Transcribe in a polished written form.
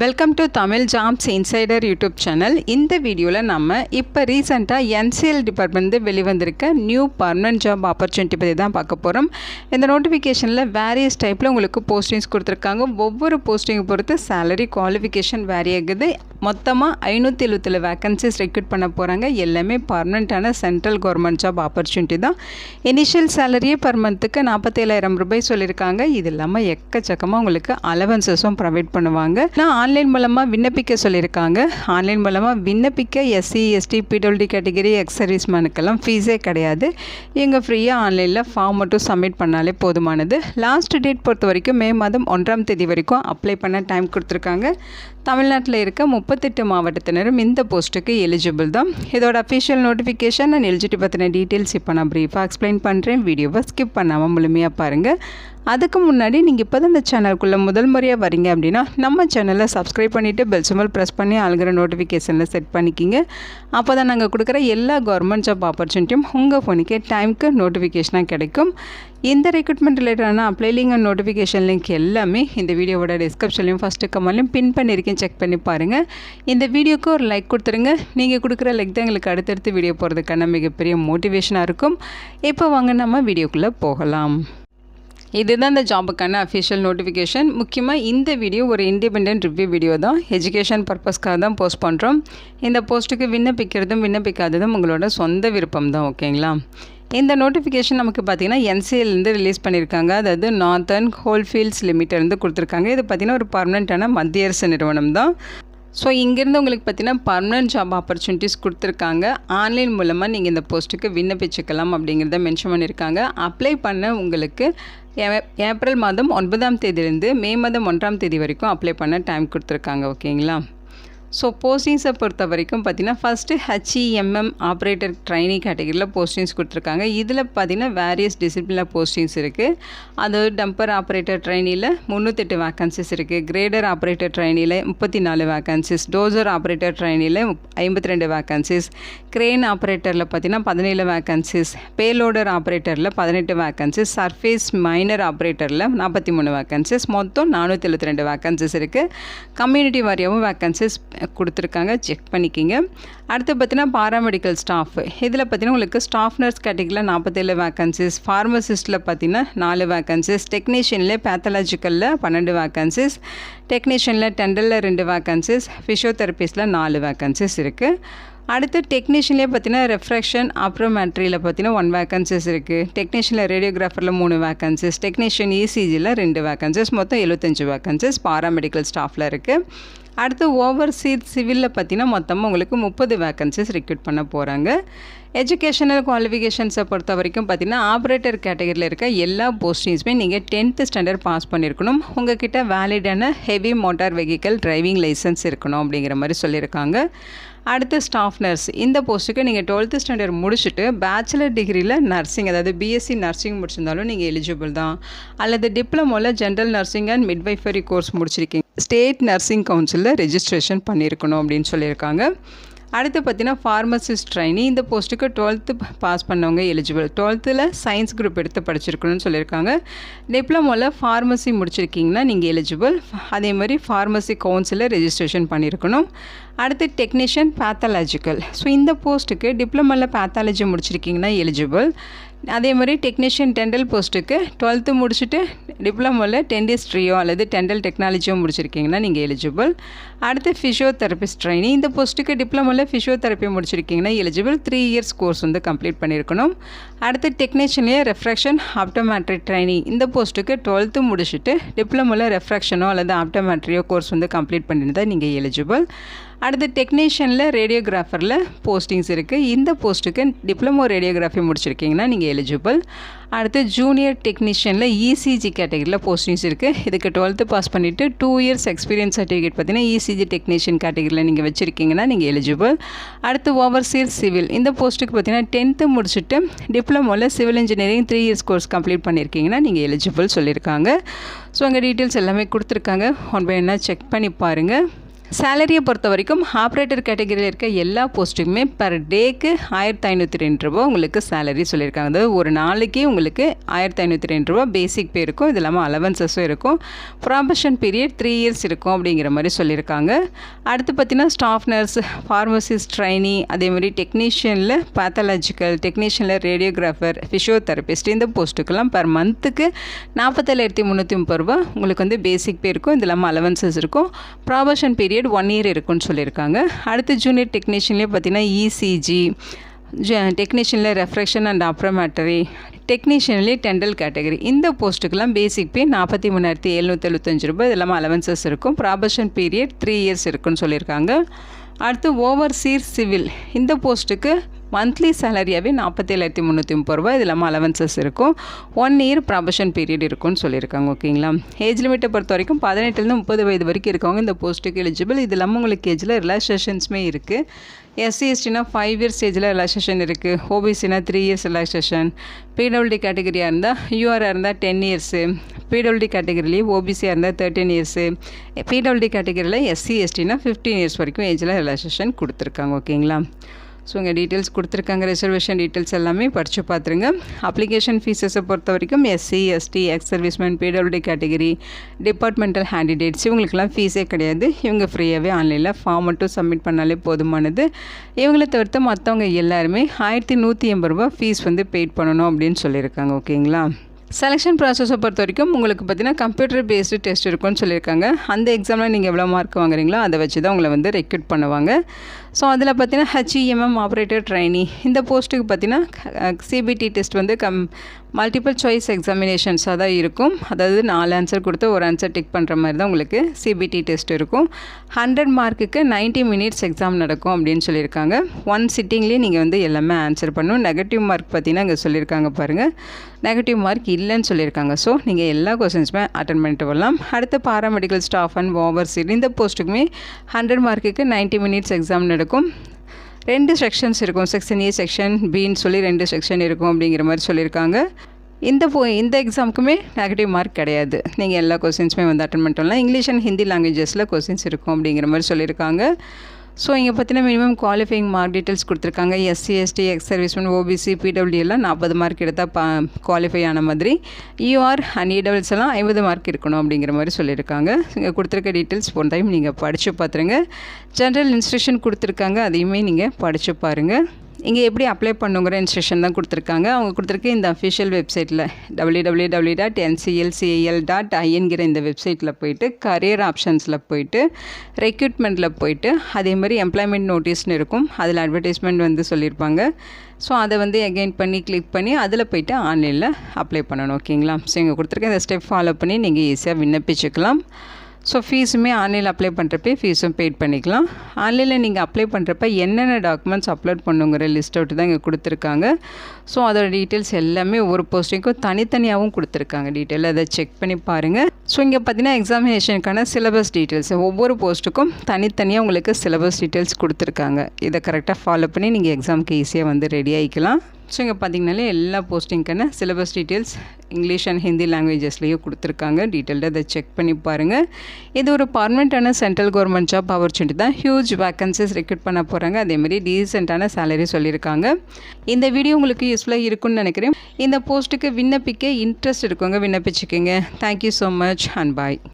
Welcome to Tamil jobs insider YouTube channel. இந்த வீடியோவில் நம்ம இப்போ ரீசெண்டாக என்சிஎல் டிபார்ட்மெண்ட் வெளிவந்திருக்க நியூ பர்மனன்ட் ஜாப் ஆப்பர்ச்சுனிட்டி பற்றி தான் பார்க்க போகிறோம். இந்த நோட்டிஃபிகேஷனில் வேரியஸ் டைப்பில் உங்களுக்கு போஸ்டிங்ஸ் கொடுத்துருக்காங்க. ஒவ்வொரு போஸ்டிங்கை பொறுத்து சேலரி குவாலிஃபிகேஷன் வேரி ஆகுது. மொத்தமாக 577 வேக்கன்சிஸ் ரெக்ரூட் பண்ண போகிறாங்க. எல்லாமே பர்மனெண்ட்டான சென்ட்ரல் கவர்மெண்ட் ஜாப் ஆப்பர்ச்சுனிட்டி தான். இனிஷியல் சேலரியே பர் மந்த்துக்கு 47,000 ரூபாய் சொல்லியிருக்காங்க. இது இல்லாமல் எக்கச்சக்கமாக உங்களுக்கு அலவன்சஸும் ப்ரொவைட் பண்ணுவாங்க. ஆன்லைன் மூலமாக விண்ணப்பிக்க சொல்லியிருக்காங்க. ஆன்லைன் மூலமாக விண்ணப்பிக்க SC ST PWD category ex சர்வீஸ்மேனுக்கெல்லாம் ஃபீஸே கிடையாது. இங்கே ஃப்ரீயாக ஆன்லைனில் ஃபார்ம் மட்டும் சப்மிட் பண்ணாலே போதுமானது. லாஸ்ட் டேட் பொறுத்த வரைக்கும் மே மாதம் 1ஆம் தேதி வரைக்கும் அப்ளை பண்ண டைம் கொடுத்துருக்காங்க. தமிழ்நாட்டில் இருக்க 38 மாவட்டத்தினரும் இந்த போஸ்ட்டுக்கு எலிஜிபிள் தான். இதோட அஃபிஷியல் நோட்டிஃபிகேஷன் அண்ட் எலிஜிபிலிட்டி பற்றின டீட்டெயில்ஸ் இப்போ நான் ப்ரீஃபாக எக்ஸ்பிளைன் பண்ணுறேன். வீடியோவை ஸ்கிப் பண்ணாமல் முழுமையாக பாருங்கள். அதுக்கு முன்னாடி நீங்கள் இப்போ தான் இந்த சேனலுக்குள்ளே முதல் முறையாக வரீங்க அப்படின்னா நம்ம சேனலை சப்ஸ்கிரைப் பண்ணிவிட்டு பெல் சிம்பல் ப்ரெஸ் பண்ணி ஆளுகிற நோட்டிஃபிகேஷனில் செட் பண்ணிக்கிங்க. அப்போ தான் நாங்கள் கொடுக்குற எல்லா கவர்மெண்ட் ஜாப் ஆப்பர்ச்சுனிட்டியும் உங்கள் ஃபோனுக்கே டைமுக்கு நோட்டிஃபிகேஷனாக கிடைக்கும். இந்த ரெக்ரூட்மெண்ட் ரிலேட்டடான apply link and notification link எல்லாமே இந்த வீடியோவோட டிஸ்கிரிப்ஷன்லையும் ஃபஸ்ட்டு கமெண்ட்லையும் பின் பண்ணியிருக்கேன், செக் பண்ணி பாருங்கள். இந்த வீடியோக்கு ஒரு லைக் கொடுத்துருங்க. நீங்கள் கொடுக்குற லைக் தான் எங்களுக்கு அடுத்தடுத்து வீடியோ போகிறதுக்கான மிகப்பெரிய மோட்டிவேஷனாக இருக்கும். இப்போ வாங்க நம்ம வீடியோக்குள்ளே போகலாம். இதுதான் இந்த ஜாபுக்கான அஃபிஷியல் நோட்டிஃபிகேஷன். முக்கியமாக இந்த வீடியோ ஒரு இண்டிபெண்டன்ட் ரிவ்யூ வீடியோ தான். எஜுகேஷன் பர்பஸ்க்காக தான் போஸ்ட் பண்ணுறோம். இந்த போஸ்ட்டுக்கு விண்ணப்பிக்கிறதும் விண்ணப்பிக்காததும் உங்களோட சொந்த விருப்பம் தான், ஓகேங்களா? இந்த நோட்டிஃபிகேஷன் நமக்கு பார்த்திங்கன்னா என்சிஎல்லேருந்து ரிலீஸ் பண்ணியிருக்காங்க. அதாவது நார்த்தர்ன் கோல்ஃபீல்ட்ஸ் லிமிட்டட்லேருந்து கொடுத்துருக்காங்க. இது பார்த்திங்கன்னா ஒரு பர்மனெண்ட்டான மத்திய அரசு நிறுவனம் தான். ஸோ இங்கேருந்து உங்களுக்கு பார்த்தீங்கன்னா பர்மனன்ட் ஜாப் ஆப்பர்ச்சுனிட்டிஸ் கொடுத்துருக்காங்க. ஆன்லைன் மூலமாக நீங்கள் இந்த போஸ்ட்டுக்கு விண்ணப்பிச்சுக்கலாம் அப்படிங்கிறத மென்ஷன் பண்ணியிருக்காங்க. அப்ளை பண்ண உங்களுக்கு ஏப்ரல் மாதம் 9ஆம் தேதியிலேருந்து மே மாதம் 1ஆம் தேதி வரைக்கும் அப்ளை பண்ண டைம் கொடுத்துருக்காங்க, ஓகேங்களா? ஸோ போஸ்டிங்ஸை பொறுத்த வரைக்கும் பார்த்திங்கன்னா ஃபஸ்ட்டு HEMM ஆப்ரேட்டர் ட்ரைனி கேட்டகரியில் போஸ்டிங்ஸ் கொடுத்துருக்காங்க. இதில் பார்த்திங்கன்னா வேரியஸ் டிசிப்ளினில் போஸ்டிங்ஸ் இருக்குது. அது டம்பர் ஆப்ரேட்டர் ட்ரைனியில் 308 வேக்கன்சிஸ் இருக்குது. கிரேடர் ஆப்ரேட்டர் ட்ரைனியில் 34 வேக்கன்சிஸ். டோசர் ஆப்ரேட்டர் ட்ரைனியில் 52 வேக்கன்சிஸ். கிரேன் ஆப்ரேட்டரில் பார்த்திங்கன்னா 17 வேக்கன்சிஸ். பேலோடர் ஆப்ரேட்டரில் 18 வேக்கன்சிஸ். சர்ஃபேஸ் மைனர் ஆப்ரேட்டரில் 43 வேக்கன்சிஸ். மொத்தம் 472 வேக்கன்சிஸ் இருக்குது. கம்யூனிட்டி வாரியாகவும் வேக்கன்சிஸ் கொடுத்துருக்காங்க, செக் பண்ணிக்கிங்க. அடுத்து பார்த்தீங்கன்னா பாராமெடிக்கல் ஸ்டாஃப். இதில் பார்த்தீங்கன்னா உங்களுக்கு ஸ்டாஃப் நர்ஸ் கேட்டகரியில் 47 வேக்கன்சிஸ். ஃபார்மசிஸ்ட்டில் பார்த்தீங்கன்னா 4 வேக்கன்சிஸ். டெக்னீஷியனில் பேத்தாலஜிக்கலில் 12 வேக்கன்சிஸ். டெக்னீஷியனில் டெண்டலில் 2 வேக்கன்சிஸ். ஃபிசியோதெரபிஸ்டில் 4 வேக்கன்சிஸ் இருக்குது. அடுத்து டெக்னீஷியன்லேயே பார்த்தீங்கன்னா ரெஃப்ராக்ஷன் ஆப்ரோமேட்ரியில் பார்த்தீங்கன்னா 1 வேக்கன்சிஸ் இருக்குது. டெக்னீஷியனில் ரேடியோகிராஃபரில் 3 வேக்கன்சிஸ். டெக்னீஷியன் ECGயில் 2 வேக்கன்சிஸ். மொத்தம் 75 வேக்கன்சிஸ் பாராமெடிக்கல் ஸ்டாஃபில் இருக்குது. அடுத்து ஓவர்சீஸ் சிவிலில் பார்த்தீங்கன்னா மொத்தமாக உங்களுக்கு 30 வேக்கன்சிஸ் ரெக்ரூட் பண்ண போகிறாங்க. எஜுகேஷனல் குவாலிஃபிகேஷன்ஸை பொறுத்த வரைக்கும் பார்த்திங்கன்னா ஆப்ரேட்டர் கேட்டகரியில் இருக்க எல்லா போஸ்டிங்ஸுமே நீங்கள் 10th ஸ்டாண்டர்ட் பாஸ் பண்ணியிருக்கணும். உங்கள்கிட்ட வேலிடான heavy motor vehicle driving license இருக்கணும் அப்படிங்கிற மாதிரி சொல்லியிருக்காங்க. அடுத்து ஸ்டாஃப் நர்ஸ். இந்த போஸ்ட்டுக்கு நீங்கள் 12th ஸ்டாண்டர்ட் முடிச்சுட்டு பேச்சுலர் டிகிரியில் நர்சிங், அதாவது BSc நர்சிங் முடிச்சிருந்தாலும் நீங்கள் எலிஜிபிள் தான். அல்லது டிப்ளமோவில் general nursing and midwifery course முடிச்சிருக்கீங்க. ஸ்டேட் நர்சிங் கவுன்சிலில் ரெஜிஸ்ட்ரேஷன் பண்ணியிருக்கணும் அப்படின்னு சொல்லியிருக்காங்க. அடுத்து பார்த்தீங்கன்னா ஃபார்மசிஸ்ட் ட்ரைனி. இந்த போஸ்ட்டுக்கு 12th பாஸ் பண்ணவங்க எலிஜிபிள். 12th சயின்ஸ் குரூப் எடுத்து படிச்சிருக்கணும்னு சொல்லியிருக்காங்க. டிப்ளமோவில் ஃபார்மசி முடிச்சிருக்கீங்கன்னா நீங்கள் எலிஜிபிள். அதே மாதிரி ஃபார்மசி கவுன்சிலில் ரெஜிஸ்ட்ரேஷன் பண்ணியிருக்கணும். அடுத்து டெக்னீஷியன் பேத்தாலஜிக்கல். ஸோ இந்த போஸ்ட்டுக்கு டிப்ளமோவில் பேத்தாலஜி முடிச்சிருக்கீங்கன்னா எலிஜிபிள். அதே மாதிரி டெக்னீஷியன் டெண்டல் போஸ்ட்டுக்கு 12th முடிச்சுட்டு டிப்ளமோவில் டென்டிஸ்ட்ரியோ அல்லது டெண்டல் டெக்னாலஜியோ முடிச்சிருக்கீங்கன்னா நீங்கள் எலிஜிபிள். அடுத்து ஃபிசியோதெரபிஸ்ட் ட்ரைனி. இந்த போஸ்ட்டுக்கு டிப்ளமோவில் ஃபிசியோதெரப்பி முடிச்சிருக்கீங்கன்னா எலிஜிபிள். 3 இயர்ஸ் கோர்ஸ் வந்து கம்ப்ளீட் பண்ணியிருக்கணும். அடுத்து டெக்னீஷியன்லேயே ரெஃப்ராக்ஷன் ஆப்டோமேட்ரி ட்ரைனி. இந்த போஸ்ட்டுக்கு 12th முடிச்சுட்டு டிப்ளமோவில் ரெஃப்ராக்ஷனோ அல்லது ஆப்டோமேட்ரியோ கோர்ஸ் வந்து கம்ப்ளீட் பண்ணியிருந்தால் நீங்கள் எலிஜிபிள். அடுத்து டெக்னீஷியனில் ரேடியோகிராஃபரில் போஸ்டிங்ஸ் இருக்குது. இந்த போஸ்ட்டுக்கு டிப்ளமோ ரேடியோகிராஃபி முடிச்சிருக்கீங்கன்னா நீங்கள் எலிஜிபிள். அடுத்து ஜூனியர் டெக்னீஷியனில் ECG கேட்டகரியில் போஸ்டிங்ஸ் இருக்குது. இதுக்கு 12th பாஸ் பண்ணிவிட்டு 2 இயர்ஸ் எக்ஸ்பீரியன்ஸ் சர்டிஃபிகேட் பார்த்தீங்கன்னா ECG டெக்னீஷியன் கேட்டகரியில் நீங்கள் வச்சுருக்கீங்கன்னா நீங்கள் எலிஜிபிள். அடுத்து ஓவர்சீஸ் சிவில். இந்த போஸ்ட்டுக்கு பார்த்தீங்கன்னா 10th முடிச்சுட்டு டிப்ளமோவில் civil engineering 3 years course complete பண்ணியிருக்கீங்கன்னா நீங்கள் எலிஜிபிள் சொல்லியிருக்காங்க. ஸோ அங்கே டீட்டெயில்ஸ் எல்லாமே கொடுத்துருக்காங்க. ஒன் பை ஒன்னாக செக் பண்ணி பாருங்கள். சேலரியை பொறுத்த வரைக்கும் ஆப்ரேட்டர் கேட்டகரியில் இருக்க எல்லா போஸ்ட்டுக்குமே பர் டேக்கு 1502 ரூபா உங்களுக்கு சேலரி சொல்லியிருக்காங்க. அதாவது ஒரு நாளைக்கு உங்களுக்கு 1502 ரூபா பேசிக் பே இருக்கும். இது இல்லாமல் அலவன்சஸும் இருக்கும். ப்ராபஷன் பீரியட் 3 இயர்ஸ் இருக்கும் அப்படிங்கிற மாதிரி சொல்லியிருக்காங்க. அடுத்து பார்த்தீங்கன்னா ஸ்டாஃப் நர்ஸ், ஃபார்மசிஸ்ட் ட்ரைனி, அதேமாதிரி டெக்னீஷியனில் பேத்தாலஜிக்கல், டெக்னீஷியனில் ரேடியோகிராஃபர், ஃபிசியோதெரபிஸ்ட் இந்த போஸ்ட்டுக்கெல்லாம் பர் மந்த்துக்கு 47,330 ரூபா உங்களுக்கு வந்து பேசிக் பே இருக்கும். இது இல்லாமல் அலவன்சஸ் இருக்கும். ப்ராபஷன் பீரியட் 1 இயர் இருக்குன்னு சொல்லியிருக்காங்க. அடுத்து ஜூனியர் டெக்னீஷியன்லேயே பார்த்தீங்கன்னா இசிஜி, டெக்னீஷியனில் ரெஃப்ராக்ஷன் அண்ட் ஆப்ரோமேட்டரி, டெக்னீஷியன்லேயே டெண்டல் கேட்டகரி இந்த போஸ்ட்டுக்கெல்லாம் பேசிக் பே 43,775 ரூபாய். இது இல்லாமல் அலவன்சஸ் இருக்கும். ப்ராபஷன் பீரியட் 3 இயர்ஸ் இருக்குன்னு சொல்லியிருக்காங்க. அடுத்து ஓவர்சீர் சிவில் இந்த போஸ்ட்டுக்கு மந்த்லி சேலரியாகவே 47,330 ரூபாய். இது இல்லாமல் அலவன்சஸ் இருக்கும். 1 இயர் ப்ராபஷன் பீரியட் இருக்குன்னு சொல்லியிருக்காங்க. ஓகேங்களா. ஏஜ் லிமிட்டை பொறுத்த வரைக்கும் 18லேருந்து 30 வயது வரைக்கும் இருக்கவங்க இந்த போஸ்ட்டுக்கு எலிஜிபிள். இது இல்லாமல் உங்களுக்கு ஏஜில் ரிலாக்ஸேஷன்ஸுமே இருக்குது. எஸ்சி எஸ்டினா 5 இயர்ஸ் ஏஜில் ரிலாக்ஸேஷன் இருக்குது. ஓபிசினா 3 இயர்ஸ் ரிலாக்ஸேஷன். பிடபிள்யூடி கேட்டகரியாக இருந்தால் யூஆராக இருந்தால் 10 இயர்ஸு. பிடபிள்யூடி கேட்டகரிலேயே ஓபிசியாக இருந்தால் 13 இயர்ஸு. பிடபிள்யூடி கேட்டகரியில் எஸ்சி எஸ்டினா 15 இயர்ஸ் வரைக்கும் ஏஜில் ரிலாக்ஸேஷன் கொடுத்துருக்காங்க. ஓகேங்களா. ஸோ இங்கே டீட்டெயில்ஸ் கொடுத்துருக்காங்க. ரிசர்வேஷன் டீட்டெயில்ஸ் எல்லாமே படித்து பார்த்துருங்க. அப்ளிகேஷன் ஃபீஸஸை பொறுத்த வரைக்கும் SC ST ex serviceman PWD category departmental candidates இவங்களுக்கெல்லாம் ஃபீஸே கிடையாது. இவங்க ஃப்ரீயாகவே ஆன்லைனில் ஃபார்ம் மட்டும் சப்மிட் பண்ணாலே போதுமானது. இவங்களை தவிர்த்து மற்றவங்க எல்லாருமே 1180 ரூபா ஃபீஸ் வந்து பெய்ட் பண்ணணும் அப்படின்னு சொல்லியிருக்காங்க. ஓகேங்களா. செலெக்ஷன் ப்ராசஸை பொறுத்த வரைக்கும் உங்களுக்கு பார்த்தீங்கன்னா கம்ப்யூட்டர் பேஸ்டு டெஸ்ட் இருக்குன்னு சொல்லியிருக்காங்க. அந்த எக்ஸாமில் நீங்கள் எவ்வளோ மார்க் வாங்குறீங்களோ அதை வச்சு தான் உங்களை வந்து ரெக்ரூட் பண்ணுவாங்க. ஸோ அதில் பார்த்தீங்கன்னா HEMM ஆப்ரேட்டர் ட்ரைனி இந்த போஸ்ட்டுக்கு பார்த்தீங்கன்னா சிபிடி டெஸ்ட் வந்து மல்டிபிள் சாய்ஸ் எக்ஸாமினேஷன்ஸாக தான் இருக்கும். அதாவது 4 ஆன்சர் கொடுத்து ஒரு ஆன்சர் டிக் பண்ணுற மாதிரி தான் உங்களுக்கு சிபிடி டெஸ்ட் இருக்கும். 100 மார்க்குக்கு 90 மினிட்ஸ் எக்ஸாம் நடக்கும் அப்படின்னு சொல்லியிருக்காங்க. 1 சிட்டிங்லேயே நீங்கள் வந்து எல்லாமே ஆன்சர் பண்ணணும். நெகட்டிவ் மார்க் பார்த்தீங்கன்னா இங்கே சொல்லியிருக்காங்க பாருங்கள். நெகட்டிவ் மார்க் இல்லைன்னு சொல்லியிருக்காங்க. ஸோ நீங்கள் எல்லா கொஸ்டின்ஸுமே அட்டன் பண்ணிட்டு வரலாம். அடுத்து பாராமெடிக்கல் ஸ்டாஃப் அண்ட் ஓவர்சீர் இந்த போஸ்ட்டுக்குமே 100 மார்க்குக்கு 90 மினிட்ஸ் எக்ஸாம் நடக்கும். 2 செக்ஷன்ஸ் இருக்கும். செக்ஷன் ஏ செக்ஷன் பின்னு சொல்லி 2 செக்ஷன் இருக்கும் அப்படிங்கிற மாதிரி சொல்லியிருக்காங்க. இந்த எக்ஸாமுக்குமே நெகட்டிவ் மார்க் கிடையாது. நீங்கள் எல்லா கொஸ்டின்ஸுமே வந்து அட்டன் பண்ணிட்டு வரலாம். இங்கிலீஷ் அண்ட் ஹிந்தி லாங்குவேஜஸில் கொஸ்டின்ஸ் இருக்கும் அப்படிங்கிற மாதிரி சொல்லியிருக்காங்க. ஸோ இங்கே பார்த்தீங்கன்னா மினிமம் குவாலிஃபைங் மார்க் டீட்டெயில்ஸ் கொடுத்துருக்காங்க. SC ST ex serviceman OBC PW எல்லாம் 40 மார்க் எடுத்தால் குவாலிஃபை ஆன மாதிரி. யூஆர் அண்ட் இடபிள்ஸ் எல்லாம் 50 மார்க் இருக்கணும் அப்படிங்கிற மாதிரி சொல்லியிருக்காங்க. இங்கே கொடுத்துருக்க டீட்டெயில்ஸ் போன டைம் நீங்கள் படித்து பார்த்துருங்க. ஜென்ரல் இன்ஸ்ட்ரக்ஷன் கொடுத்துருக்காங்க, அதையுமே நீங்கள் படித்து பாருங்கள். இங்கே எப்படி அப்ளை பண்ணுங்கிற இன்ஸ்ட்ரக்ஷன் தான் கொடுத்துருக்காங்க. அவங்க கொடுத்துருக்க இந்த அஃபிஷியல் வெப்சைட்டில் www.nclcal.inங்கிற இந்த வெப்சைட்டில் போயிட்டு கரியர் ஆப்ஷன்ஸில் போயிட்டு ரெக்ரூட்மெண்ட்டில் போயிட்டு அதேமாதிரி எம்ப்ளாய்மெண்ட் நோட்டீஸ்னு இருக்கும். அதில் அட்வர்டைஸ்மெண்ட் வந்து சொல்லியிருப்பாங்க. ஸோ அதை வந்து எகைன் பண்ணி கிளிக் பண்ணி அதில் போய்ட்டு ஆன்லைனில் அப்ளை பண்ணணும். ஓகேங்களா. ஸோ இங்கே கொடுத்துருக்க இந்த ஸ்டெப் ஃபாலோ பண்ணி நீங்கள் ஈஸியாக விண்ணப்பிச்சுக்கலாம். ஸோ ஃபீஸுமே ஆன்லைனில் அப்ளை பண்ணுறப்ப ஃபீஸும் பெய்ட் பண்ணிக்கலாம். ஆன்லைனில் நீங்கள் அப்ளை பண்ணுறப்ப என்னென்ன டாக்குமெண்ட்ஸ் அப்லோட் பண்ணுங்கிற லிஸ்ட் அவுட் தான் இங்கே கொடுத்துருக்காங்க. ஸோ அதோட டீட்டெயில்ஸ் எல்லாமே ஒவ்வொரு போஸ்டிங்க்கும் தனித்தனியாகவும் கொடுத்துருக்காங்க. டீட்டெயில் அதை செக் பண்ணி பாருங்கள். ஸோ இங்கே பார்த்தீங்கன்னா எக்ஸாமினேஷனுக்கான சிலபஸ் டீட்டெயில்ஸ் ஒவ்வொரு போஸ்ட்டுக்கும் தனித்தனியாக உங்களுக்கு சிலபஸ் டீட்டெயில்ஸ் கொடுத்துருக்காங்க. இதை கரெக்டாக ஃபாலோ பண்ணி நீங்கள் எக்ஸாமுக்கு ஈஸியாக வந்து ரெடி ஆகிக்கலாம். ஸோ இங்கே பார்த்தீங்கனாலே எல்லா போஸ்டிங்க்கான syllabus details English and Hindi லாங்குவேஜஸ்லேயும் கொடுத்துருக்காங்க. டீட்டெயில்டாக அதை செக் பண்ணி பாருங்கள். இது ஒரு பர்மனெண்ட்டான சென்ட்ரல் கவர்மெண்ட் ஜாப் ஆப்பர்ச்சுனிட்டி தான். ஹியூஜ் வேக்கன்சிஸ் ரெக்ரூட் பண்ண போகிறாங்க. அதேமாதிரி டீசெண்டான சேலரி சொல்லியிருக்காங்க. இந்த வீடியோ உங்களுக்கு யூஸ்ஃபுல்லாக இருக்குன்னு நினைக்கிறேன். இந்த போஸ்ட்டுக்கு விண்ணப்பிக்க இன்ட்ரெஸ்ட் இருக்கவங்க விண்ணப்பிச்சுக்கோங்க. Thank you so much and bye.